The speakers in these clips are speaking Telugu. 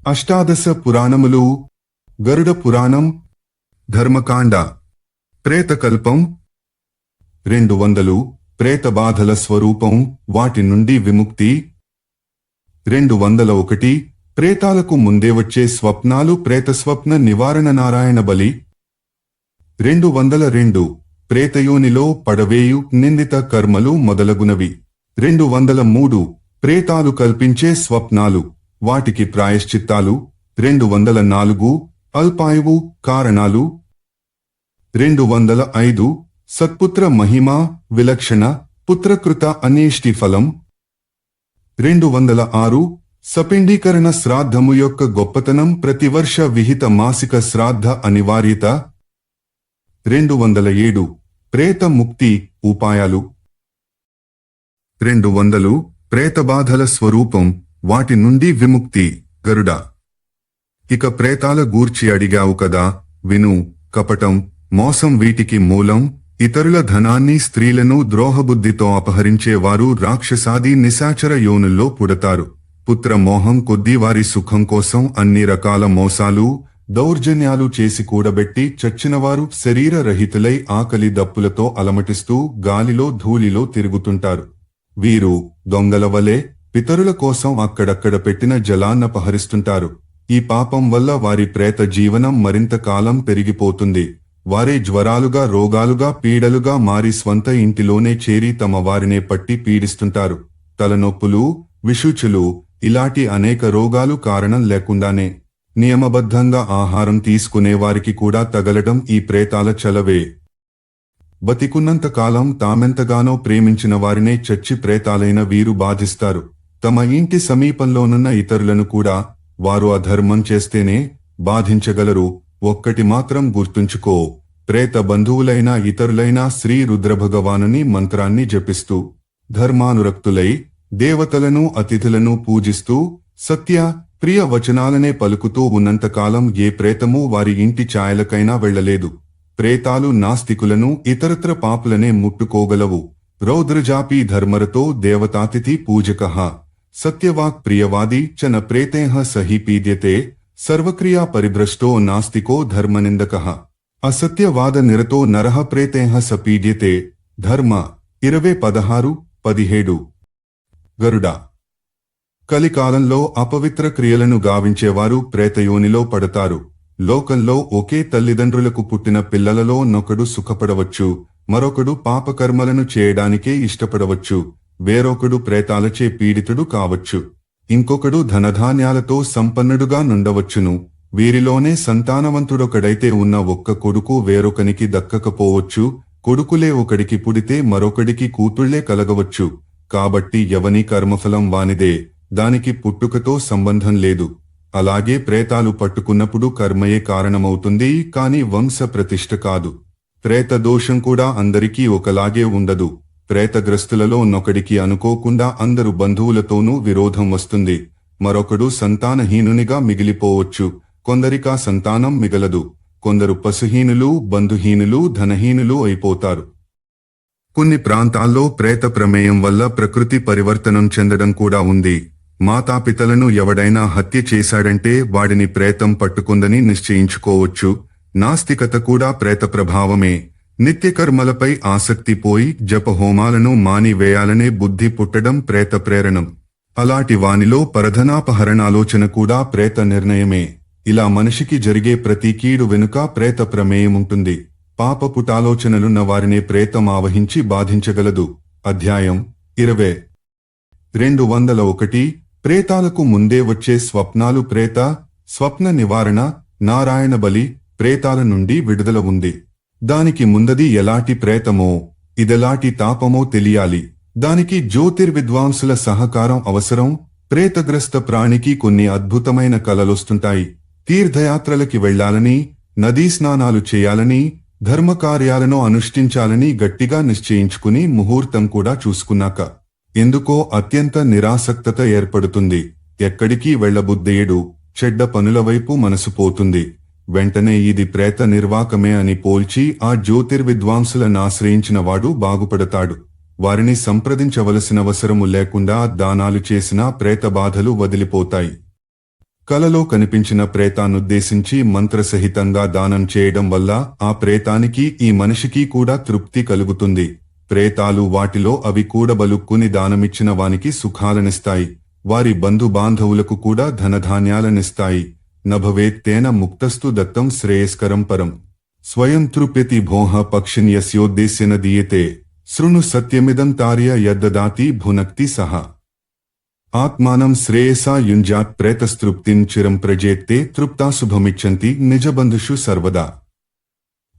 అష్టాదశ పురాణములు గరుడ పురాణం ధర్మకాండ ప్రేతకల్పం 200 ప్రేతబాధల స్వరూపం వాటి నుండి విముక్తి 201 ప్రేతాలకు ముందే వచ్చే స్వప్నాలు ప్రేతస్వప్న నివారణ నారాయణ బలి 202 ప్రేతయోనిలో పడవేయు నిందిత కర్మలు మొదలగునవి 203 ప్రేతాలు కల్పించే స్వప్నాలు వాటికి ప్రాయశ్చిత్తాలు 204 అల్పాయువు కారణాలు 205 సత్పుత్ర మహిమ విలక్షణ పుత్రకృత అనేష్టి ఫలం 206 సపిండీకరణ శ్రాద్ధము యొక్క గొప్పతనం ప్రతివర్ష విహిత మాసిక శ్రాద్ధ అనివార్యత 207 ప్రేత ముక్తి ఉపాయాలు 200 ప్రేతబాధల స్వరూపం వాటి నుండి విముక్తి గరుడ ఇక ప్రేతాల గూర్చి అడిగావు కదా విను కపటం మోసం వీటికి మూలం ఇతరుల ధనాన్ని స్త్రీలను ద్రోహబుద్ధితో అపహరించేవారు రాక్షసాది నిశాచర యోనుల్లో పుడతారు పుత్రమోహం కొద్దీ వారి సుఖం కోసం అన్ని రకాల మోసాలు దౌర్జన్యాలు చేసి కూడబెట్టి చచ్చినవారు శరీర రహితులై ఆకలి దప్పులతో అలమటిస్తూ గాలిలో ధూళిలో తిరుగుతుంటారు వీరు దొంగలవలే పితరుల కోసం అక్కడక్కడ పెట్టిన జలాన్నపహరిస్తుంటారు ఈ పాపం వల్ల వారి ప్రేత జీవనం మరింత కాలం పెరిగిపోతుంది వారే జ్వరాలుగా రోగాలుగా పీడలుగా మారి స్వంత ఇంటిలోనే చేరి తమ వారినే పట్టి పీడిస్తుంటారు తలనొప్పులు విషూచులు ఇలాంటి అనేక రోగాలు కారణం లేకుండానే నియమబద్ధంగా ఆహారం తీసుకునే వారికి కూడా తగలడం ఈ ప్రేతాల చలవే బతికున్నంతకాలం తామెంతగానో ప్రేమించిన వారినే చచ్చి ప్రేతాలైన వీరు బాధిస్తారు తమ ఇంటి సమీపంలోనున్న ఇతరులను కూడా వారు అధర్మం చేస్తేనే బాధించగలరు ఒక్కటి మాత్రం గుర్తుంచుకో ప్రేత బంధువులైన ఇతరులైన శ్రీ రుద్రభగవానుని మంత్రాన్ని జపిస్తూ ధర్మానురక్తులై దేవతలను అతిథులను పూజిస్తూ సత్య ప్రియ వచనాలనే పలుకుతూ ఉన్నంతకాలం ఏ ప్రేతమూ వారి ఇంటి ఛాయలకైనా వెళ్లలేదు ప్రేతాలు నాస్తికులను ఇతరత్ర పాపులనే ముట్టుకోగలవు రౌద్రజాపీ ధర్మరతో దేవతాతిథి పూజకః సత్యవాక్ ప్రియవాది చన ప్రేతేహ సహి పీడ్యతే సర్వక్రియా పరిభ్రష్టో నాస్తికో ధర్మనిందకః అసత్యవాద నిరతో నరః ప్రేతేహ సపీడ్యతే ధర్మ 20:16-17 గరుడ కలికాలంలో అపవిత్ర క్రియలను గావించేవారు ప్రేతయోనిలో పడతారు లోకంలో ఒకే తల్లిదండ్రులకు పుట్టిన పిల్లలలో నొకడు సుఖపడవచ్చు మరొకడు పాపకర్మలను చేయడానికే ఇష్టపడవచ్చు వేరొకడు ప్రేతాలచే పీడితుడు కావచ్చు ఇంకొకడు ధనధాన్యాలతో సంపన్నుడుగా నుండవచ్చును వీరిలోనే సంతానవంతుడొకడైతే ఉన్న ఒక్క కొడుకు వేరొకనికి దక్కకపోవచ్చు కొడుకులే ఒకడికి పుడితే మరొకడికి కూతుళ్లే కలగవచ్చు కాబట్టి ఎవని కర్మఫలం వానిదే దానికి పుట్టుకతో సంబంధం లేదు అలాగే ప్రేతాలు పట్టుకున్నప్పుడు కర్మయే కారణమవుతుంది కాని వంశ ప్రతిష్ఠ కాదు ప్రేత దోషం కూడా అందరికీ ఒకలాగే ఉండదు ప్రేతగ్రస్తులలో నొకడికి అనుకోకుండా అందరు బంధువులతోనూ విరోధం వస్తుంది మరొకడు సంతానహీనునిగా మిగిలిపోవచ్చు కొందరికా సంతానం మిగలదు కొందరు పశుహీనులు బంధుహీనులు ధనహీనులు అయిపోతారు కొన్ని ప్రాంతాల్లో ప్రేత ప్రమేయం వల్ల ప్రకృతి పరివర్తనం చెందడం కూడా ఉంది మాతాపితలను ఎవడైనా హత్య చేశాడంటే వాడిని ప్రేతం పట్టుకుందని నిశ్చయించుకోవచ్చు నాస్తికత కూడా ప్రేత ప్రభావమే నిత్యకర్మలపై ఆసక్తి పోయి జపహోమాలను మానివేయాలనే బుద్ధి పుట్టడం ప్రేత ప్రేరణం అలాంటి వానిలో పరధనాపహరణాలోచన కూడా ప్రేత నిర్ణయమే ఇలా మనిషికి జరిగే ప్రతి కీడు వెనుక ప్రేత ప్రమేయముంటుంది పాపపుటాలోచనలున్న వారినే ప్రేతం ఆవహించి బాధించగలదు అధ్యాయం 20 201 ప్రేతాలకు ముందే వచ్చే స్వప్నాలు ప్రేత స్వప్న నివారణ నారాయణ బలి ప్రేతాల నుండి విడుదల ఉంది దానికి ముందది ఎలాంటి ప్రేతమో ఇదెలాంటి తాపమో తెలియాలి దానికి జ్యోతిర్విద్వాంసుల సహకారం అవసరం ప్రేతగ్రస్త ప్రాణికి కొన్ని అద్భుతమైన కలలొస్తుంటాయి తీర్థయాత్రలకి వెళ్లాలని నదీ స్నానాలు చేయాలని ధర్మకార్యాలను అనుష్ఠించాలని గట్టిగా నిశ్చయించుకుని ముహూర్తం కూడా చూసుకున్నాక ఎందుకో అత్యంత నిరాసక్తత ఏర్పడుతుంది ఎక్కడికి వెళ్లబుద్దేయడు చెడ్డ పనుల వైపు మనసు పోతుంది వెంటనే ఇది ప్రేత నిర్వాకమే అని పోల్చి ఆ జ్యోతిర్విద్వాంసులనాశ్రయించినవాడు బాగుపడతాడు వారిని సంప్రదించవలసినవసరము లేకుండా దానాలు చేసినా ప్రేతబాధలు వదిలిపోతాయి కలలో కనిపించిన ప్రేతాన్నుద్దేశించి మంత్రసహితంగా దానం చేయడం వల్ల ఆ ప్రేతానికి ఈ మనిషికి కూడా తృప్తి కలుగుతుంది. ప్రేతాలు వాటిలో అవి కూడబలుక్కుని దానమిచ్చిన వానికి సుఖాలనిస్తాయి. వారి బంధుబాంధవులకు కూడా ధనధాన్యాలనిస్తాయి. నభవేత్తేన ముక్తస్తు దత్తం శ్రేయస్కరం పరం. స్వయం తృప్యతి భోహ పక్షిన్యస్యోద్దేశ్యన దీయతే శృణు సత్యమిదం తార్య యద్దదాతి భునక్తి సహ. ఆత్మానం శ్రేయసా యుంజాత్ ప్రేతస్తృప్తిం చిరం ప్రజేత్తే తృప్తాశుభమిచ్చంతి నిజబంధుషు సర్వదా.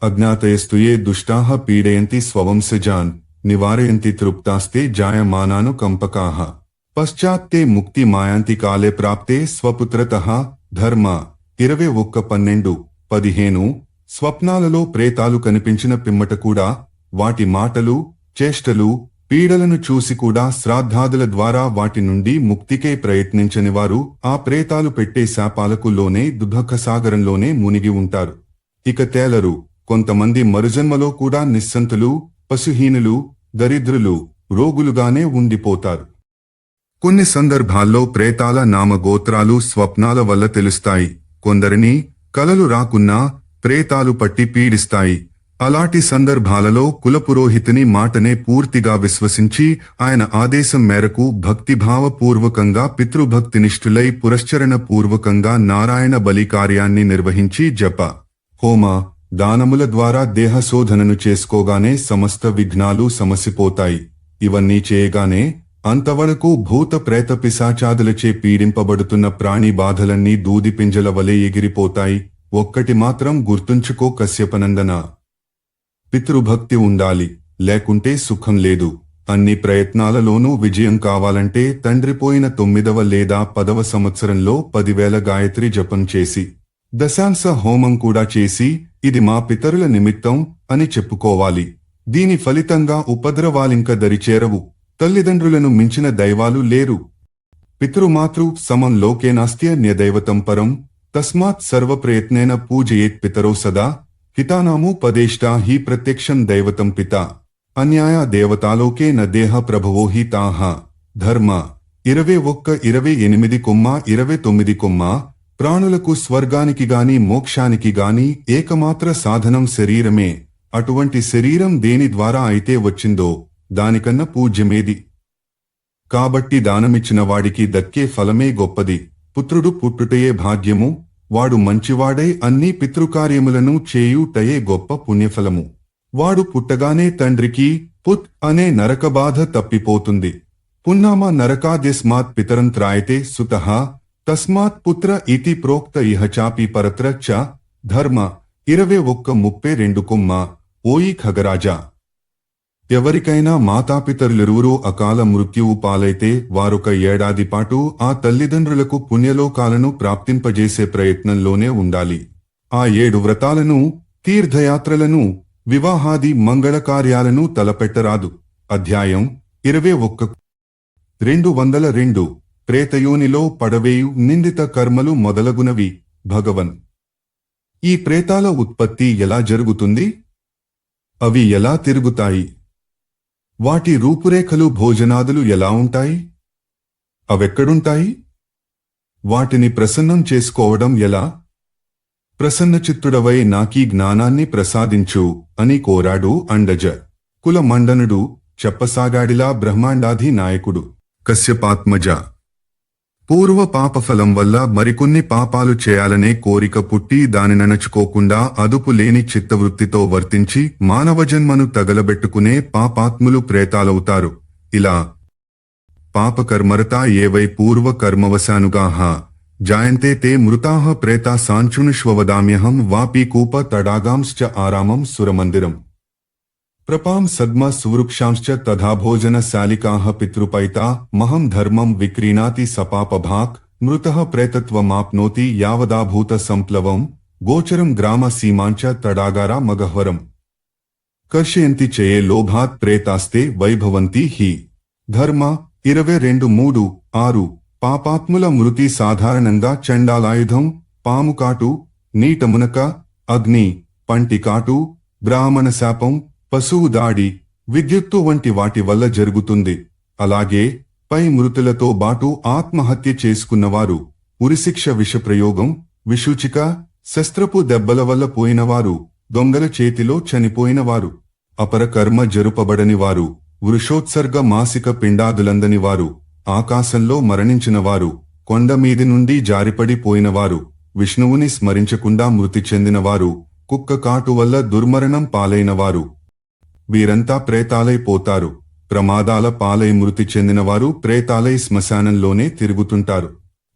అజ్ఞాతయస్తు ఏ దుష్టాః పీడయంతి స్వవంశజాన్ నివారయంతి తృప్తాస్తే జాయమానాను కంపకాః. పశ్చాత్తే ముక్తి మాయాంతి కాలే ప్రాప్తే స్వపుత్రతః. ధర్మ 21:12-15. స్వప్నాలలో ప్రేతాలు కనిపించిన పిమ్మట కూడా వాటి మాటలు చేష్టలు పీడలను చూసి కూడా శ్రాద్ధాదుల ద్వారా వాటి నుండి ముక్తికే ప్రయత్నించనివారు ఆ ప్రేతాలు పెట్టే శాపాలకు లోనే దుఃఖసాగరంలోనే మునిగి ఉంటారు. ఇక తేలరు. కొంతమంది మరుజన్మలో కూడా నిస్సంతులు, పశుహీనులు, దరిద్రులు, రోగులుగానే ఉండిపోతారు. కొన్ని సందర్భాల్లో ప్రేతాల నామగోత్రాలు స్వప్నాల వల్ల తెలుస్తాయి. కొందరిని కలలు రాకున్నా ప్రేతాలు పట్టి పీడిస్తాయి. అలాంటి సందర్భాలలో కులపురోహితుని మాటనే పూర్తిగా విశ్వసించి ఆయన ఆదేశం మేరకు భక్తిభావపూర్వకంగా పితృభక్తినిష్ఠులై పురశ్చరణ పూర్వకంగా నారాయణ బలి కార్యాన్ని నిర్వహించి జప, హోమ, దానముల ద్వారా దేహశోధనను చేసుకోగానే సమస్త విఘ్నాలు సమసిపోతాయి. ఇవన్నీ చేయగానే అంతవరకు భూత ప్రేత పిశాచాదులచే పీడింపబడుతున్న ప్రాణి బాధలన్నీ దూదిపింజల వలె ఎగిరిపోతాయి. ఒక్కటి మాత్రం గుర్తుంచుకో కశ్యపనందన, పితృభక్తి ఉండాలి, లేకుంటే సుఖం లేదు. అన్ని ప్రయత్నాలలోనూ విజయం కావాలంటే తండ్రిపోయిన 9వ లేదా 10వ సంవత్సరంలో 10,000 గాయత్రి జపం చేసి దశాంశ హోమం కూడా చేసి ఇది మా పితరుల నిమిత్తం అని చెప్పుకోవాలి. దీని ఫలితంగా ఉపద్రవాలింక దరిచేరవు. తల్లిదండ్రులను మించిన దైవాలు లేరు. పితృమాతృ సమం లోకే నాస్త్యన్యదైవతం పరం తస్మాత్ సర్వప్రయత్నేన పూజయేత్ పితరో సదా. హితానాము పదేష్టా హి ప్రత్యక్షం దైవతం పిత అన్యాయ దేవతాలోకే న దేహ ప్రభవో హి తాః. ధర్మ 21:28-29. ప్రాణులకు స్వర్గానికి గాని మోక్షానికి గాని ఏకమాత్ర సాధనం శరీరమే. అటువంటి శరీరం దేని ద్వారా అయితే వచ్చిందో దానికన్నా పూజ్యమేది. కాబట్టి దానమిచ్చిన వాడికి దక్కే ఫలమే గొప్పది. పుత్రుడు పుట్టుటయే భాగ్యము. వాడు మంచివాడై అన్ని పితృకార్యములను చేయుటయే గొప్ప పుణ్యఫలము. వాడు పుట్టగానే తండ్రికి పుత్ అనే నరకబాధ తప్పిపోతుంది. పున్నామ నరకాద్యస్మాత్ పితరం త్రాయతే సుతః తస్మాత్ పుత్ర ఇతి ప్రోక్త ఇహ చాపి పరత్ర చ. ధర్మ 21:32. ఓయి ఖగరాజా, ఎవరికైనా మాతాపితరులిరువురూ అకాల మృత్యువు పాలైతే వారొక ఏడాది పాటు ఆ తల్లిదండ్రులకు పుణ్యలోకాలను ప్రాప్తింపజేసే ప్రయత్నంలోనే ఉండాలి. ఆ 7 వ్రతాలను, తీర్థయాత్రలను, వివాహాది మంగళకార్యాలను తలపెట్టరాదు. అధ్యాయం 21:202. ప్రేతయోనిలో పడవేయు నిందిత కర్మలు మొదలగునవి. భగవన్, ఈ ప్రేతాల ఉత్పత్తి ఎలా జరుగుతుంది? అవి ఎలా తిరుగుతాయి? వాటి రూపురేఖలు, భోజనాదులు ఎలా ఉంటాయి? అవెక్కడుంటాయి? వాటిని ప్రసన్నం చేసుకోవడం ఎలా? ప్రసన్నచిత్తుడవై నాకీ జ్ఞానాన్ని ప్రసాదించు అని కోరాడు అండజ. కుల మండనుడు చెప్పసాగాడిలా బ్రహ్మాండాధి నాయకుడు కశ్యపాత్మజ. పూర్వ పాపఫలం వల్ల మరికొన్ని పాపాలు చేయాలనే కోరిక పుట్టి దానినణచుకోకుండా అదుపు లేని చిత్తవృత్తితో వర్తించి మానవజన్మను తగలబెట్టుకునే పాపాత్ములు ప్రేతాలవుతారు. ఇలా పాపకర్మరతా ఏవై పూర్వ కర్మవశానుగాః జాయంతే తే మృతాః ప్రేతా సాంచునుష్వవదామ్యహం వాపి కూప తడాగాంశ్చ ఆరామం సురమందిరం ప్రపాం సద్మ సువృక్షాంశ్చ తథా భోజన శాలికాః పితృపైతా మహం ధర్మం విక్రీణాతి సపాపభాక్ మృతః ప్రేతత్వమాప్నోతి యావదాభూత సంప్లవం గోచరం గ్రామ సీమాంచ తడాగారా మగహ్వరం కర్షయంతి చయే లోభాత్ ప్రేతాస్తే వైభవంతి హి. ధర్మ 22:3-6. పాపాత్ముల మృతి సాధారణంగా చండాలాయుధం, పాముకాటు, నీటమునక, అగ్ని, పంటికాటు, బ్రాహ్మణ శాపం, పశువు దాడి, విద్యుత్తు వంటి వాటి వల్ల జరుగుతుంది. అలాగే పై మృతులతో బాటు ఆత్మహత్య చేసుకున్నవారు, ఉరిశిక్ష విషప్రయోగం, విషూచిక, శస్త్రపు దెబ్బల వల్ల పోయినవారు, దొంగల చేతిలో చనిపోయినవారు, అపరకర్మ జరుపబడనివారు, వృషోత్సర్గ మాసిక పిండాదులందనివారు, ఆకాశంలో మరణించినవారు, కొండమీది నుండి జారిపడిపోయినవారు, విష్ణువుని స్మరించకుండా మృతి చెందినవారు, కుక్క కాటు వల్ల దుర్మరణం పాలైనవారు, వీరంతా ప్రేతాలైపోతారు. ప్రమాదాల పాలై మృతి చెందినవారు ప్రేతాలై శ్మశానంలోనే తిరుగుతుంటారు.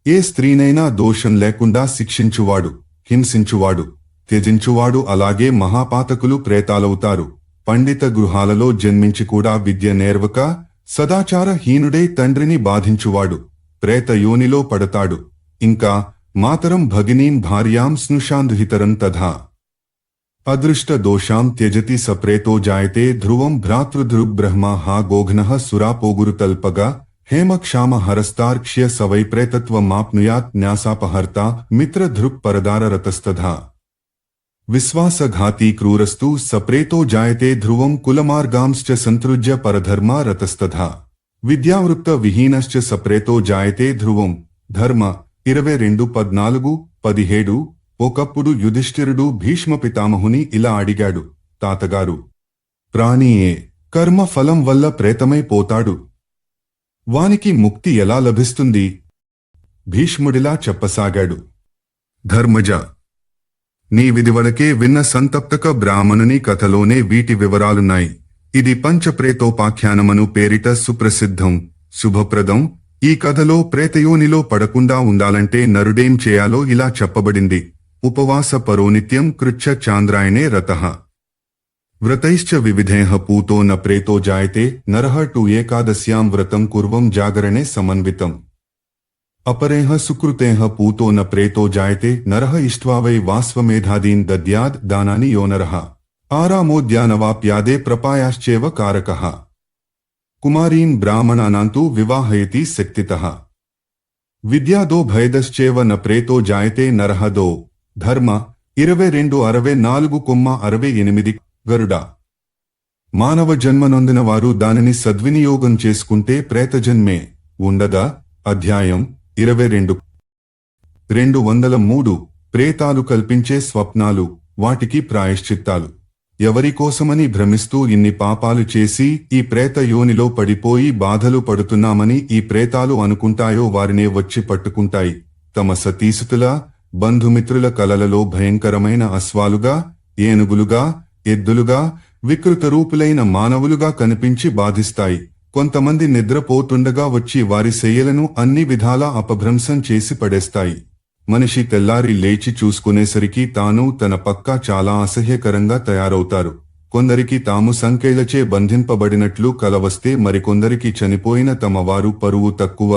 ఏ స్త్రీనైనా దోషం లేకుండా శిక్షించువాడు, హింసించువాడు, త్యజించువాడు అలాగే మహాపాతకులు ప్రేతాలవుతారు. పండిత గృహాలలో జన్మించి కూడా విద్య నేర్వక సదాచారహీనుడై తండ్రిని బాధించువాడు ప్రేత యోనిలో పడతాడు. ఇంకా మాతరం భగినీం భార్యాం స్నుషాందుహితరం తథా అదృష్ట దోషాం త్యజతి సప్రేతో జాయతే ధ్రువం భ్రాతృధృబ్రహ్మ హా గోఘ్నః సురాపోగురుతల్పగా హేమక్షామ హరస్తార్క్ష్య సవై ప్రేతత్వమాప్నుయాత్ న్యాసాపహర్త మిత్రధృక్ పరదారరతస్తథా విశ్వాసఘాతీ క్రూరస్తు సప్రేతో జాయతే ధ్రువం కులమార్గాంశ్చ సంతృజ్య పరధర్మా రతస్తథా విద్యావృత్త విహీనశ్చ సప్రేతో జాయతే ధ్రువం. ధర్మ 22:14-17. ఒకప్పుడు యుధిష్ఠిరుడు భీష్మ పితామహుని ఇలా అడిగాడు, తాతగారు, ప్రాణియే కర్మ ఫలం వల్ల ప్రేతమైపోతాడు, వానికి ముక్తి ఎలా లభిస్తుంది? భీష్ముడిలా చెప్పసాగాడు, ధర్మజ, నీవిదివరకే విన్న సంతప్తక బ్రాహ్మణుని కథలోనే వీటి వివరాలున్నాయి. ఇది పంచప్రేతోపాఖ్యానమను పేరిట సుప్రసిద్ధం, శుభప్రదం. ఈ కథలో ప్రేతయోనిలో పడకుండా ఉండాలంటే నరుడేం చేయాలో ఇలా చెప్పబడింది. ఉపవాస పరోనిత్యం కృచ్ఛ చాంద్రాయణే రతః వ్రతైశ్చ వివిధేః పూతో న ప్రేతో జాయతే నరః టు ఏకాదశ్యాం వ్రతం కుర్వం జాగరణే సమన్వితం అపరేః సుకృతేః పూతో న ప్రేతో జాయతే నరః ఇష్ట్వా వై వాస్వమేధాదీన్ దద్యాద్ దానాని యో నరః ఆరామోద్యానవాప్యాదే ప్రపాయాశ్చేవ కారకః కుమారీన్ బ్రాహ్మణానాంతు వివాహయతి శక్తితః విద్యాదో భయదశ్చేవ న ప్రేతో జాయతే నరః దో. ధర్మ 22:64-68. గరుడ, మానవ జన్మనొందిన వారు దానిని సద్వినియోగం చేసుకుంటే ప్రేతజన్మే ఉండదా? అధ్యాయం 22. 203. ప్రేతాలు కల్పించే స్వప్నాలు, వాటికి ప్రాయశ్చిత్తాలు. ఎవరికోసమని భ్రమిస్తూ ఇన్ని పాపాలు చేసి ఈ ప్రేత యోనిలో పడిపోయి బాధలు పడుతున్నామని ఈ ప్రేతాలు అనుకుంటాయో వారినే వచ్చి పట్టుకుంటాయి. తమ సతీసుతుల బంధుమిత్రుల కలలలో భయంకరమైన అశ్వాలుగా, ఏనుగులుగా, ఎద్దులుగా, వికృత రూపులైన మానవులుగా కనిపించి బాధిస్తాయి. కొంతమంది నిద్రపోతుండగా వచ్చి వారి శయ్యలను అన్ని విధాలా అపభ్రంశం చేసి పడేస్తాయి. మనిషి తెల్లారి లేచి చూసుకునేసరికి తాను తన పక్కా చాలా అసహ్యకరంగా తయారవుతారు. కొందరికి తాము సంకెళ్లచే బంధింపబడినట్లు కలవస్తే మరికొందరికి చనిపోయిన తమ వారు పరువు తక్కువ,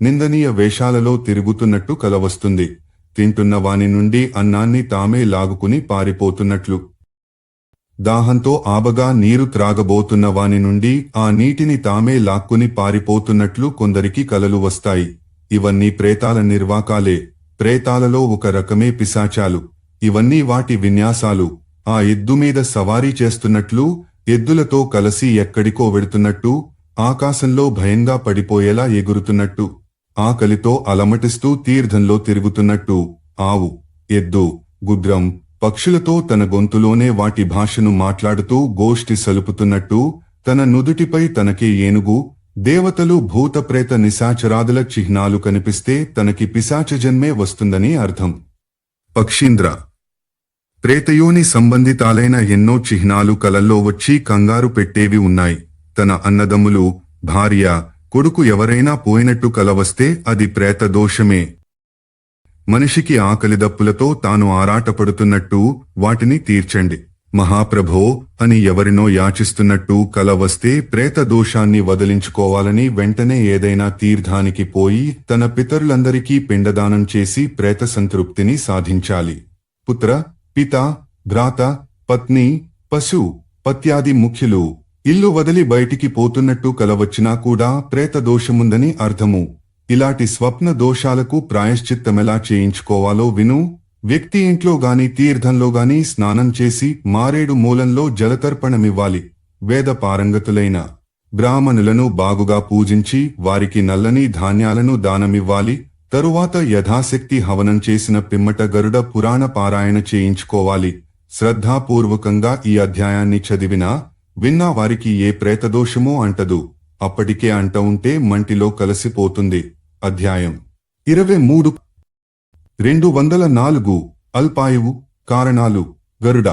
నిందనీయ వేషాలలో తిరుగుతున్నట్టు కలవస్తుంది. తింటున్న వాని నుండి అన్నాన్ని తామే లాగుకుని పారిపోతున్నట్లు, దాహంతో ఆబగా నీరు త్రాగబోతున్న వాని నుండి ఆ నీటిని తామే లాక్కుని పారిపోతున్నట్లు కొందరికి కలలు వస్తాయి. ఇవన్నీ ప్రేతాల నిర్వాకాలే. ప్రేతాలలో ఒక రకమే పిశాచాలు. ఇవన్నీ వాటి విన్యాసాలు. ఆ ఎద్దుమీద సవారీ చేస్తున్నట్లు, ఎద్దులతో కలసి ఎక్కడికో వెడుతున్నట్టు, ఆకాశంలో భయంగా పడిపోయేలా ఎగురుతున్నట్టు, ఆకలితో అలమటిస్తూ తీర్థంలో తిరుగుతున్నట్టు, ఆవు, ఎద్దు, గుడ్రం, పక్షులతో తన గొంతులోనే వాటి భాషను మాట్లాడుతూ గోష్ఠి సలుపుతున్నట్టు, తన నుదుటిపై తనకే ఏనుగు, దేవతలు, భూతప్రేత నిశాచరాదుల చిహ్నాలు కనిపిస్తే తనకి పిశాచజన్మే వస్తుందని అర్థం. పక్షీంద్ర, ప్రేతయోని సంబంధితాలైన ఎన్నో చిహ్నాలు కలల్లో వచ్చి కంగారు పెట్టేవి ఉన్నాయి. తన అన్నదమ్ములు, భార్య, కొడుకు ఎవరైనా పోయినట్టు కలవస్తే అది ప్రేత దోషమే. మనిషికి ఆకలిదప్పులతో తాను ఆరాటపడుతున్నట్టు వాటిని తీర్చండి మహాప్రభో అని ఎవరినో యాచిస్తున్నట్టు కల వస్తే ప్రేత దోషాన్ని వదిలించుకోవాలని వెంటనే ఏదైనా తీర్థానికి పోయి తన పితరులందరికీ పిండదానం చేసి ప్రేత సంతృప్తిని సాధించాలి. పుత్ర, పిత, భ్రాత, పత్ని, పశు, పత్యాది ముఖ్యులు ఇల్లు వదిలి బయటికి పోతున్నట్టు కలవచ్చినా కూడా ప్రేత దోషముందని అర్థము. ఇలాంటి స్వప్న దోషాలకు ప్రాయశ్చిత్తమెలా చేయించుకోవాలో విను. వ్యక్తి ఇంట్లో గాని తీర్థంలో గాని స్నానం చేసి మారేడు మూలంలో జలతర్పణమివ్వాలి. వేద పారంగతులైన బ్రాహ్మణులను బాగుగా పూజించి వారికి నల్లని ధాన్యాలను దానమివ్వాలి. తరువాత యథాశక్తి హవనం చేసిన పిమ్మట గరుడ పురాణ పారాయణ చేయించుకోవాలి. శ్రద్ధాపూర్వకంగా ఈ అధ్యాయాన్ని చదివినా విన్నా వారికి ఏ ప్రేతదోషమో అంటదు. అప్పటికే అంట ఉంటే మంటిలో కలిసిపోతుంది. అధ్యాయం 23 204 అల్పాయువు కారణాలు. గరుడ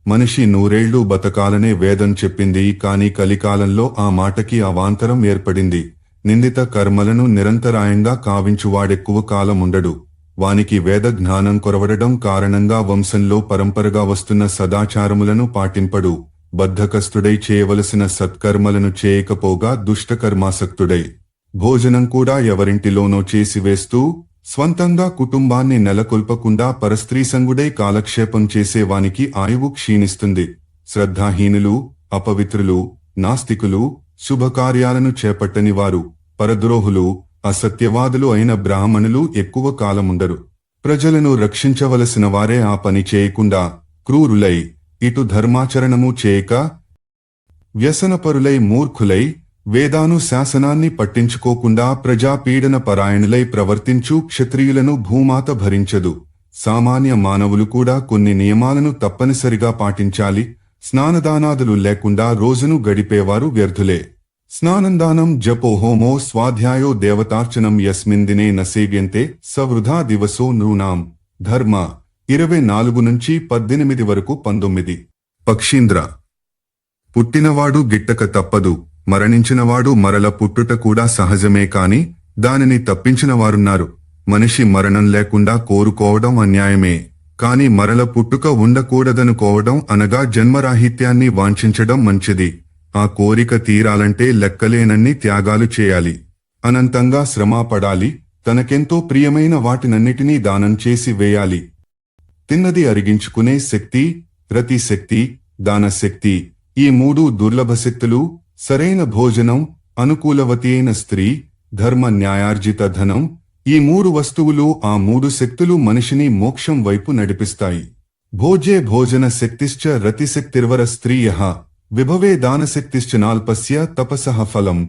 మనిషి 100 బతకాలనే వేదం చెప్పింది. కాని కలికాలంలో ఆ మాటకి అవాంతరం ఏర్పడింది. నిందిత కర్మలను నిరంతరాయంగా కావించువాడెక్కువ కాలముండడు. వానికి వేద జ్ఞానం కొరవడడం కారణంగా వంశంలో పరంపరగా వస్తున్న సదాచారములను పాటింపడు. బద్ధకస్తుడై చేయవలసిన సత్కర్మలను చేయకపోగా దుష్టకర్మాసక్తుడై భోజనం కూడా ఎవరింటిలోనో చేసివేస్తూ స్వంతంగా కుటుంబాన్ని నెలకొల్పకుండా పరస్త్రీసంగుడై కాలక్షేపం చేసేవానికి ఆయువు క్షీణిస్తుంది. శ్రద్ధాహీనులు, అపవిత్రులు, నాస్తికులు, శుభకార్యాలను చేపట్టని వారు, పరద్రోహులు, అసత్యవాదులు అయిన బ్రాహ్మణులు ఎక్కువ కాలముండరు. ప్రజలను రక్షించవలసిన వారే ఆ పని చేయకుండా క్రూరులై ఇటు ధర్మాచరణము చేయక వ్యసనపరులై మూర్ఖులై వేదాను శాసనాన్ని పట్టించుకోకుండా ప్రజాపీడన పరాయణులై ప్రవర్తించు క్షత్రియులను భూమాత భరించదు. సామాన్య మానవులు కూడా కొన్ని నియమాలను తప్పనిసరిగా పాటించాలి. స్నానదానాదులు లేకుండా రోజును గడిపేవారు వ్యర్థులే. స్నానందానం జపోహోమో స్వాధ్యాయో దేవతార్చనం యస్మిన్ దినే నసేవ్యంతే సవృధా దివసో నృణాం. ధర్మ 24-18 వరకు 19. పక్షీంద్ర పుట్టినవాడు గిట్టక తప్పదు, మరణించినవాడు మరల పుట్టుట కూడా సహజమే. కాని దానిని తప్పించిన వారున్నారు. మనిషి మరణం లేకుండా కోరుకోవడం అన్యాయమే. కాని మరల పుట్టుక ఉండకూడదనుకోవడం అనగా జన్మరాహిత్యాన్ని వాంఛించడం మంచిది. ఆ కోరిక తీరాలంటే లెక్కలేనన్ని త్యాగాలు చేయాలి. అనంతంగా శ్రమ పడాలి. తనకెంతో ప్రియమైన వాటినన్నిటినీ దానం చేసి వేయాలి. తిన్నది అరిగించుకునే శక్తి, రతి శక్తి, దానశక్తి, ఈ 3 దుర్లభ శక్తులు. సరైన భోజనం, అనుకూలవతి అయిన స్త్రీ, ధర్మ న్యాయార్జిత ధనం, ఈ 3 వస్తువులు, ఆ 3 శక్తులు మనిషిని మోక్షం వైపు నడిపిస్తాయి. భోజే భోజన శక్తిశ్చ రతిశక్తిర్వర స్త్రీయః విభవే దానశక్తిశ్చ నాల్పస్య తపసః ఫలం.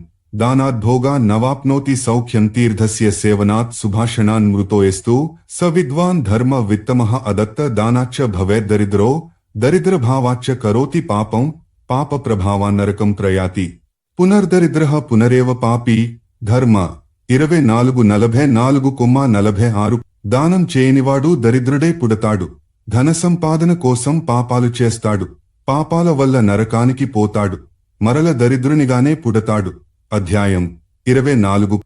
దానాద్భోగా నవాప్నోతి సౌఖ్యం తీర్థస్య సేవనాత్ సుభాషణాన్ మృతోయస్తు స విద్వాన్ ధర్మ విత్తమః అదత్త దానాచ్చ భవేద్దరిద్రో దరిద్రభావాచ్చ కరోతి పాపం పాప ప్రభావాన్నరకం ప్రయాతి. పునర్దరిద్రః పునరేవ పాపి. ధర్మ 24:44-46. దానం చేయనివాడు దరిద్రుడై పుడతాడు. ధన సంపాదన కోసం పాపాలు చేస్తాడు. పాపాల వల్ల నరకానికి పోతాడు. మరల దరిద్రునిగానే పుడతాడు. అధ్యాయం 24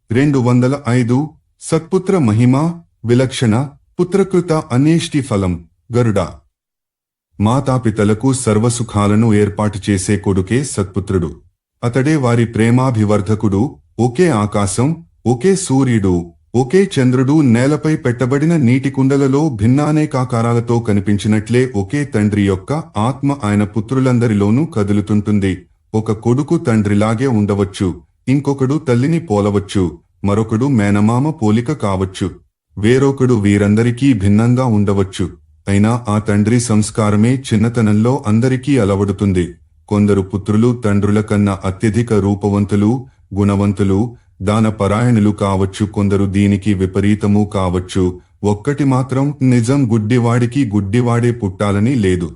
205 సత్పుత్ర మహిమ విలక్షణ. పుత్రకృత అన్యేష్టి ఫలం. గరుడ మాతాపితలకు సర్వసుఖాలను ఏర్పాటు చేసే కొడుకే సత్పుత్రుడు. అతడే వారి ప్రేమాభివర్ధకుడు. ఒకే ఆకాశం, ఒకే సూర్యుడు, ఒకే చంద్రుడు నేలపై పెట్టబడిన నీటి కుండలలో భిన్నానేకాకారాలతో కనిపించినట్లే ఒకే తండ్రి యొక్క ఆత్మ ఆయన పుత్రులందరిలోనూ కదులుతుంటుంది. ఒక కొడుకు తండ్రిలాగే ఉండవచ్చు, ఇంకొకడు తల్లిని పోలవచ్చు, మరొకడు మేనమామ పోలిక కావచ్చు, వేరొకడు వీరందరికీ భిన్నంగా ఉండవచ్చు. అయినా ఆ తండ్రి సంస్కారమే చిన్నతనంలో అందరికీ అలవడుతుంది. కొందరు పుత్రులు తండ్రుల కన్నా అత్యధిక రూపవంతులు, గుణవంతులు, దానపరాయణులు కావచ్చు. కొందరు దీనికి విపరీతము కావచ్చు. ఒక్కటి మాత్రం నిజం, గుడ్డివాడికి గుడ్డివాడే పుట్టాలని లేదు.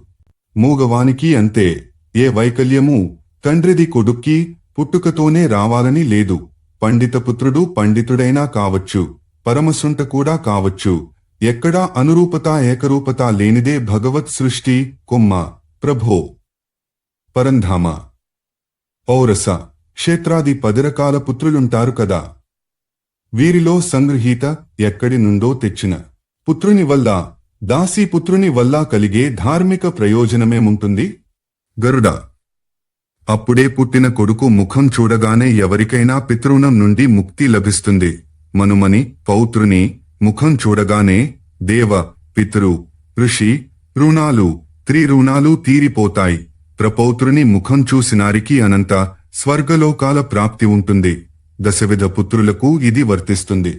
మూగవానికి అంతే. ఏ వైకల్యము తండ్రిది కొడుక్కి పుట్టుకతోనే రావాలని లేదు. పండితపుత్రుడు పండితుడైనా కావచ్చు, పరమసుంట కూడా కావచ్చు. ఎక్కడా అనురూపత ఏకరూపత లేనిదే భగవత్ సృష్టి. కొమ్మ ప్రభో పరంధామ పౌరస క్షేత్రాది 10 రకాల పుత్రులుంటారు కదా. వీరిలో సంగృహీత ఎక్కడి నుండో తెచ్చిన పుత్రుని వల్ల, దాసీపుత్రుని వల్ల కలిగే ధార్మిక ప్రయోజనమేముంటుంది? గరుడ అప్పుడే పుట్టిన కొడుకు ముఖం చూడగానే ఎవరికైనా పితృణం నుండి ముక్తి లభిస్తుంది. మనుమని పౌత్రుని ముఖం చూడగానే దేవ, పితృ, ఋషి రుణాలు, త్రిరుణాలు తీరిపోతాయి. ప్రపౌత్రుని ముఖం చూసినారికి అనంత స్వర్గలోకాల ప్రాప్తి ఉంటుంది. దశవిధ పుత్రులకు ఇది వర్తిస్తుంది.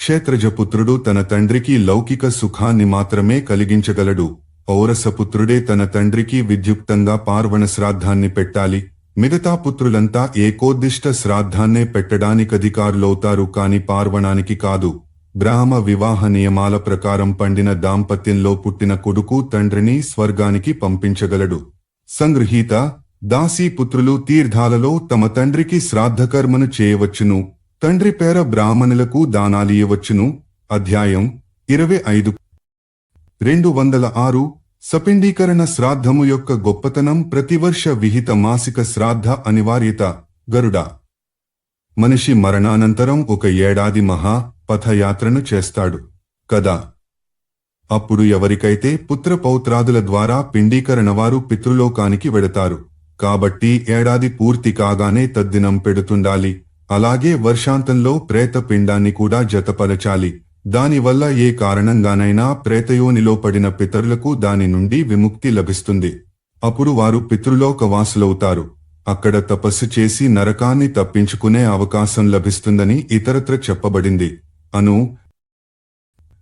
క్షేత్రజపుత్రుడు తన తండ్రికి లౌకిక సుఖాన్ని మాత్రమే కలిగించగలడు. పౌరసపుత్రుడే తన తండ్రికి విద్యుక్తంగా పార్వణ శ్రాద్ధాన్ని పెట్టాలి. మిగతా పుత్రులంతా ఏకోద్దిష్ట శ్రాద్ధాన్నే పెట్టడానికధికారులవుతారు కాని పార్వణానికి కాదు. బ్రాహ్మ వివాహ నియమాల ప్రకారం పండిన దాంపత్యంలో పుట్టిన కొడుకు తండ్రిని స్వర్గానికి పంపించగలడు. సంగృహీత దాసీ పుత్రులు తీర్థాలలో తమ తండ్రికి శ్రాద్ధకర్మను చేయవచ్చును. తండ్రి పేర బ్రాహ్మణులకు దానాలియవచ్చును. అధ్యాయం 25. 206 సపిండీకరణ శ్రాద్ధము యొక్క గొప్పతనం. ప్రతివర్ష విహిత మాసిక శ్రాద్ధ అనివార్యత. గరుడ మనిషి మరణానంతరం 1 ఏడాది మహా పథయాత్రను చేస్తాడు కదా. అప్పుడు ఎవరికైతే పుత్రపౌత్రాదుల ద్వారా పిండీకరణ వారు పితృలోకానికి వెడతారు. కాబట్టి ఏడాది పూర్తి కాగానే తద్దినం పెడుతుండాలి. అలాగే వర్షాంతంలో ప్రేత పిండాన్ని కూడా జతపరచాలి. దానివల్ల ఏ కారణంగానైనా ప్రేతయోనిలో పడిన పితరులకు దాని నుండి విముక్తి లభిస్తుంది. అప్పుడు వారు పితృలోకవాసులవుతారు. అక్కడ తపస్సు చేసి నరకాన్ని తప్పించుకునే అవకాశం లభిస్తుందని ఇతరత్ర చెప్పబడింది.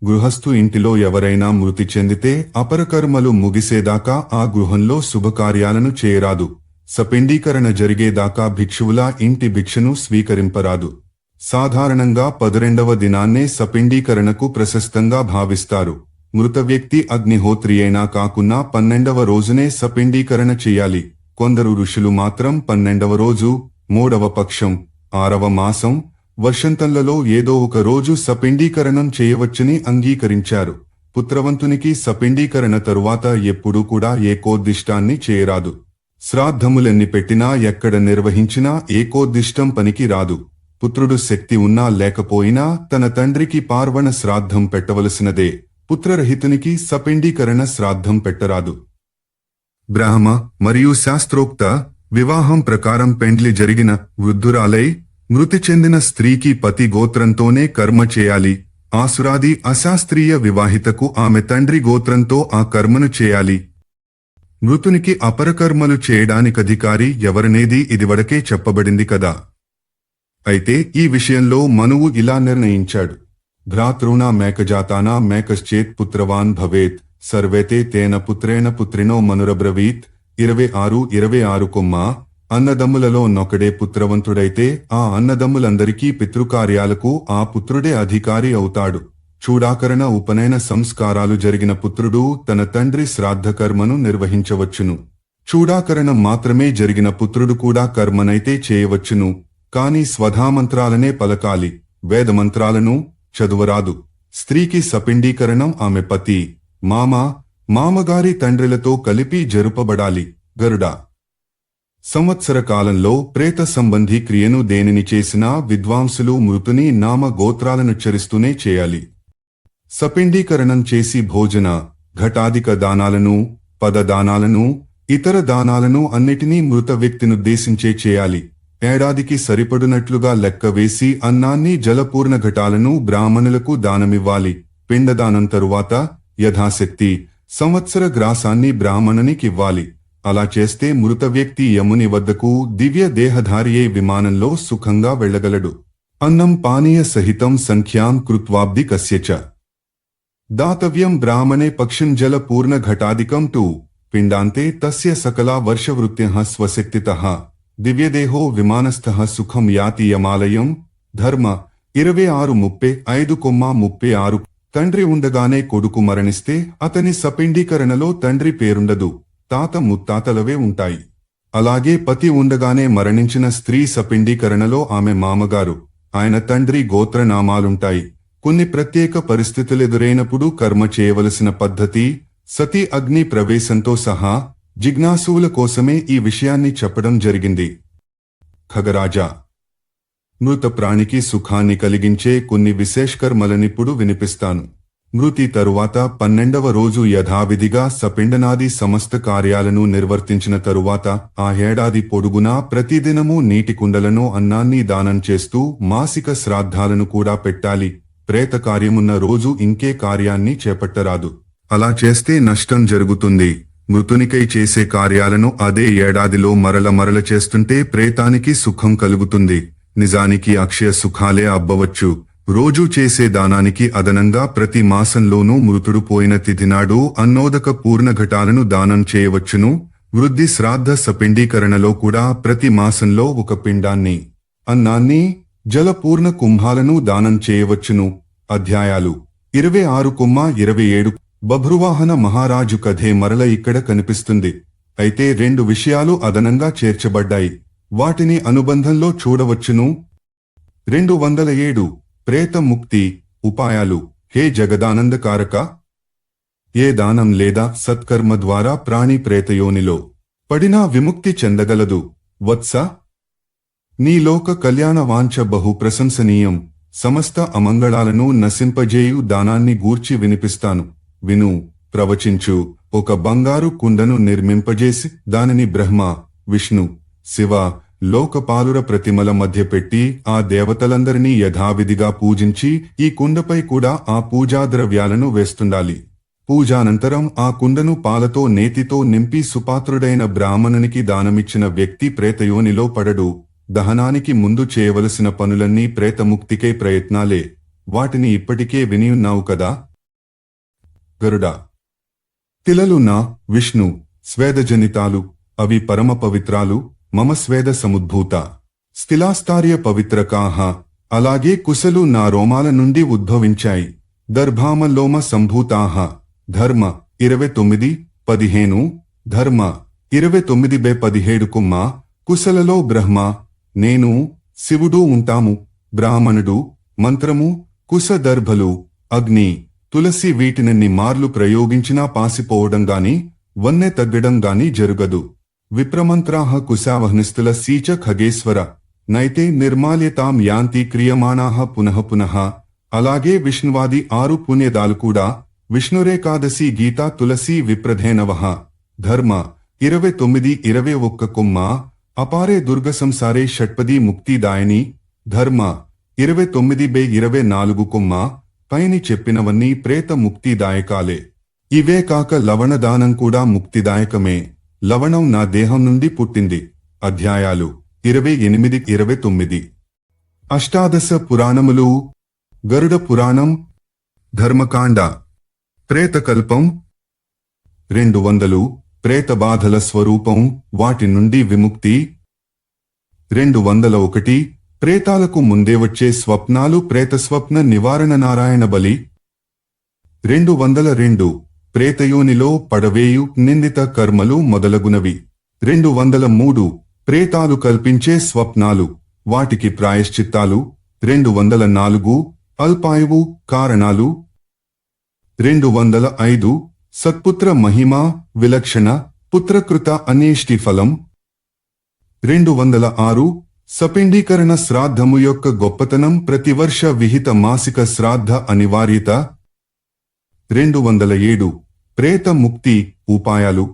గృహస్థు ఇంటిలో ఎవరైనా మృతి చెందితే అపరకర్మలు ముగిసేదాకా ఆ గృహంలో శుభకార్యాలను చేయరాదు. సపిండీకరణ జరిగేదాకా భిక్షువుల ఇంటి భిక్షను స్వీకరింపరాదు. సాధారణంగా 12వ దినాన్నే సపిండీకరణకు ప్రశస్తంగా భావిస్తారు. మృత వ్యక్తి అగ్నిహోత్రియైనా కాకున్నా 12వ రోజునే సపిండీకరణ చెయ్యాలి. కొందరు ఋషులు మాత్రం 12వ రోజు, 3వ పక్షం, 6వ మాసం, వర్షంతంలలో ఏదో ఒక రోజు సపిండీకరణం చేయవచ్చని అంగీకరించారు. పుత్రవంతునికి సపిండీకరణ తరువాత ఎప్పుడూ కూడా ఏకోద్దిష్టాన్ని చేయరాదు. శ్రాద్ధములెన్ని పెట్టినా ఎక్కడ నిర్వహించినా ఏకోద్దిష్టం పనికి రాదు. పుత్రుడు శక్తి ఉన్నా లేకపోయినా తన తండ్రికి పార్వణ శ్రాద్ధం పెట్టవలసినదే. పుత్రరహితునికి సపిండీకరణ శ్రాద్ధం పెట్టరాదు. బ్రాహ్మ మరియు శాస్త్రోక్త వివాహం ప్రకారం పెండ్లి జరిగిన వృద్ధురాలై మృతి చెందిన స్త్రీకి పతి గోత్రంతోనే కర్మ చేయాలి. ఆసురాది అశాస్త్రీయ వివాహితకు ఆమె తండ్రి గోత్రంతో ఆ కర్మను చేయాలి. మృతునికి అపరకర్మలు చేయడానికధికారి ఎవరనేది ఇదివరకే చెప్పబడింది కదా. అయితే ఈ విషయంలో మనువు ఇలా నిర్ణయించాడు. భ్రాతృణా మేకజాతానా మేకశ్చేత్ పుత్రవాన్ భవేత్ సర్వేతే తేన పుత్రేణ పుత్రినో మనురబ్రవీత్. 26 అన్నదమ్ములలో నొకడే పుత్రవంతుడైతే ఆ అన్నదమ్ములందరికీ పితృకార్యాలకు ఆ పుత్రుడే అధికారి అవుతాడు. చూడాకరణ ఉపనయన సంస్కారాలు జరిగిన పుత్రుడు తన తండ్రి శ్రాద్ధకర్మను నిర్వహించవచ్చును. చూడాకరణం మాత్రమే జరిగిన పుత్రుడు కూడా కర్మనైతే చేయవచ్చును. కాని స్వధామంత్రాలనే పలకాలి. వేదమంత్రాలను చదువరాదు. స్త్రీకి సపిండీకరణం ఆమె పతి, మామగారి తండ్రులతో కలిపి జరుపబడాలి. గరుడ సంవత్సర కాలంలో ప్రేత సంబంధీ క్రియను దేనిని చేసినా విద్వాంసులు మృతుని నామ గోత్రాలనుచ్చరిస్తూనే చేయాలి. సపిండీకరణం చేసి భోజన, ఘటాధిక దానాలను, పదదానాలను, ఇతర దానాలను అన్నిటినీ మృత వ్యక్తినుద్దేశించే చేయాలి. ఏడాదికి సరిపడునట్లుగా లెక్కవేసి అన్నాన్ని జలపూర్ణ ఘటాలను బ్రాహ్మణులకు దానమివ్వాలి. పిండదానం తరువాత యథాశక్తి సంవత్సర గ్రాసాన్ని బ్రాహ్మణునికివ్వాలి. అలా చేస్తే మృత వ్యక్తి యముని వద్దకు దివ్య దేహధారియే విమానంలో సుఖంగా వెళ్లగలడు. అన్నం పానీయ సహితం సంఖ్యాం కృత్వాబ్ది కస్యచ దాతవ్యం బ్రాహ్మణే పక్షం జల పూర్ణ ఘటాధికం తు పిండాంతే తస్య సకలా వర్షవృత్త్యః స్వశక్తితః దివ్యదేహో విమానస్థః సుఖం యాతి యమాలయం. ధర్మ 26:35-36 తండ్రి ఉండగానే కొడుకు మరణిస్తే అతని సపిండీకరణలో తండ్రి పేరుండదు, తాత ముత్తాతలవే ఉంటాయి. అలాగే పతి ఉండగానే మరణించిన స్త్రీ సపిండీకరణలో ఆమె మామగారు, ఆయన తండ్రి గోత్రనామాలుంటాయి. కొన్ని ప్రత్యేక పరిస్థితులెదురైనప్పుడు కర్మ చేయవలసిన పద్ధతి, సతీ అగ్ని ప్రవేశంతో సహా జిజ్ఞాసువుల కోసమే ఈ విషయాన్ని చెప్పడం జరిగింది. ఖగరాజా మృత ప్రాణికి సుఖాన్ని కలిగించే కొన్ని విశేషకర్మలనిప్పుడు వినిపిస్తాను. మృతి తరువాత 12వ రోజు యథావిధిగా సపిండనాది సమస్త కార్యాలను నిర్వర్తించిన తరువాత ఆ ఏడాది పొడుగునా ప్రతిదినమూ నీటి కుండలను అన్నాన్ని దానం చేస్తూ మాసిక శ్రాద్ధాలను కూడా పెట్టాలి. ప్రేత కార్యమున్న రోజు ఇంకే కార్యాన్ని చేపట్టరాదు. అలా చేస్తే నష్టం జరుగుతుంది. మృతునికై చేసే కార్యాలను అదే ఏడాదిలో మరల చేస్తుంటే ప్రేతానికి సుఖం కలుగుతుంది. నిజానికి అక్షయ సుఖాలే అబ్బవచ్చు. రోజూ చేసే దానానికి అదనంగా ప్రతి మాసంలోనూ మృతుడు పోయిన తిథినాడు అన్నోదక పూర్ణ ఘటాలను దానం చేయవచ్చును. వృద్ధి శ్రాద్ధ సపిండీకరణలో కూడా ప్రతి మాసంలో ఒక పిండాన్ని, అన్నాన్ని, జలపూర్ణ కుంభాలను దానం చేయవచ్చును. అధ్యాయాలు 26-27. బభ్రువాహన మహారాజు కథే మరల ఇక్కడ కనిపిస్తుంది. అయితే 2 విషయాలు అదనంగా చేర్చబడ్డాయి. వాటిని అనుబంధంలో చూడవచ్చును. 207. ప్రేత ముక్తి ఉపాయాలు. హే జగదానందకారక, ఏ దానం లేదా సత్కర్మ ద్వారా ప్రాణి ప్రేతయోనిలో పడినా విముక్తి చెందగలదు వత్స? నీ లోక కళ్యాణ వాంఛ బహు ప్రశంసనీయం. సమస్త అమంగళాలను నశింపజేయు దానాన్ని గూర్చి వినిపిస్తాను, విను, ప్రవచించు. ఒక బంగారు కుండను నిర్మింపజేసి దానిని బ్రహ్మ, విష్ణు, శివ లోకపాలుర ప్రతిమల మధ్య పెట్టి ఆ దేవతలందరినీ యథావిధిగా పూజించి ఈ కుండపై కూడా ఆ పూజాద్రవ్యాలను వేస్తుండాలి. పూజానంతరం ఆ కుండను పాలతో నేతితో నింపి సుపాత్రుడైన బ్రాహ్మణునికి దానమిచ్చిన వ్యక్తి ప్రేతయోనిలో పడడు. దహనానికి ముందు చేయవలసిన పనులన్నీ ప్రేతముక్తికై ప్రయత్నాలే. వాటిని ఇప్పటికే వినియున్నావు కదా. గరుడ. తిలలు నా విష్ణు స్వేదజనితాలు, అవి పరమ పవిత్రాలు. మమ స్వేద సముద్భూత స్థిలాస్తార్య పవిత్రకాహ. అలాగే కుశలు నా రోమాల నుండి ఉద్భవించాయి. దర్భామలోమ సంభూతాహ. ధర్మ 29:15. ధర్మ 29:17. కుమ్మ కుశలలో బ్రహ్మ, నేను, శివుడు ఉంటాము. బ్రాహ్మణుడు, మంత్రము, కుశ దర్భలు, అగ్ని, తులసి వీటినన్ని మార్లు ప్రయోగించినా పాసిపోవడం గాని వన్నె తగ్గడం గాని జరుగదు. విప్రమంత్రాహ కుశావహ్నిస్తుల సీచ ఖగేశ్వర నైతే నిర్మాల్యతాం యాంతి క్రియమాణాహ పునః పునః. అలాగే విష్ణువాది 6 పుణ్యదాలు కూడా. విష్ణురేకాదశి, గీతా, తులసి, విప్రధేనవః. ధర్మ 29:21. కుమ్మ అపారే దుర్గ సంసారే షట్పది ముక్తిదాయని. ధర్మ 29:24. కుమ్మ పైని చెప్పినవన్నీ ప్రేత ముక్తిదాయకాలే. ఇవే కాక లవణదానం కూడా ముక్తిదాయకమే. లవణం నా దేహం నుండి పుట్టింది. అధ్యాయాలు 28-29. అష్టాదశ పురాణములు. గరుడ పురాణం. ధర్మకాండ. ప్రేతకల్పం. 200. ప్రేతబాధల స్వరూపం, వాటి నుండి విముక్తి. 201. ప్రేతాలకు ముందే వచ్చే స్వప్నాలు, ప్రేతస్వప్న నివారణ, నారాయణ బలి. 202. ప్రేతయోనిలో పడవేయు నిందిత కర్మలు మొదలగునవి. 203. ప్రేతాలు కల్పించే స్వప్నాలు, వాటికి ప్రాయశ్చిత్తాలు. 204. అల్పాయువు కారణాలు. 205. సత్పుత్ర మహిమా విలక్షణ పుత్రకృత అనేష్టి ఫలం. 206. సపిండీకరణ శ్రాద్ధము యొక్క గొప్పతనం, ప్రతివర్ష విహిత మాసిక శ్రాద్ధ అనివార్యత. 207. ప్రేత ముక్తి ఉపాయాలు.